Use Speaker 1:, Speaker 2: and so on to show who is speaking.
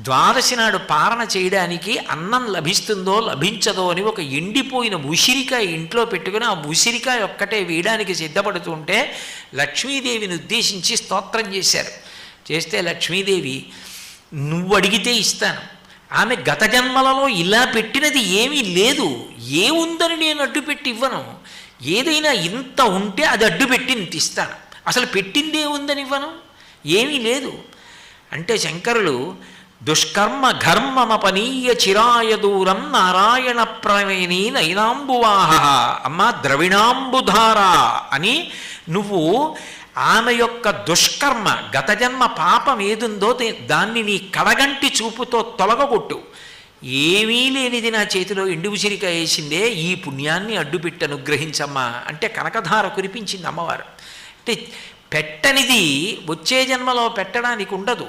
Speaker 1: ద్వాదశి నాడు పారణ చేయడానికి అన్నం లభిస్తుందో లభించదో అని ఒక ఎండిపోయిన ఉసిరికాయ ఇంట్లో పెట్టుకుని ఆ ఉసిరికాయ ఒక్కటే వేయడానికి సిద్ధపడుతుంటే లక్ష్మీదేవిని ఉద్దేశించి స్తోత్రం చేశారు. చేస్తే లక్ష్మీదేవి నువ్వు అడిగితే ఇస్తాను, ఆమె గత జన్మలలో ఇలా పెట్టినది ఏమీ లేదు, ఏముందని నేను అడ్డుపెట్టి ఇవ్వను, ఏదైనా ఇంత ఉంటే అది అడ్డుపెట్టి ఇంత ఇస్తాను, అసలు పెట్టిందే ఉందని ఇవ్వను, ఏమీ లేదు అంటే శంకరులు దుష్కర్మ ఘర్మమపనీయ చిరాయ దూరం నారాయణ ప్రవేణి నైనాంబువాహ అమ్మ ద్రవిణాంబుధార అని నువ్వు ఆమె యొక్క దుష్కర్మ గత జన్మ పాపం ఏదుందో దాన్ని నీ కడగంటి చూపుతో తొలగొట్టు. ఏమీ లేనిది నా చేతిలో ఎండు ఉసిరికాయ వేసిందే, ఈ పుణ్యాన్ని అడ్డుపెట్టి అనుగ్రహించమ్మా అంటే కనకధార కురిపించింది అమ్మవారు. అంటే పెట్టనిది వచ్చే జన్మలో పెట్టడానికి ఉండదు.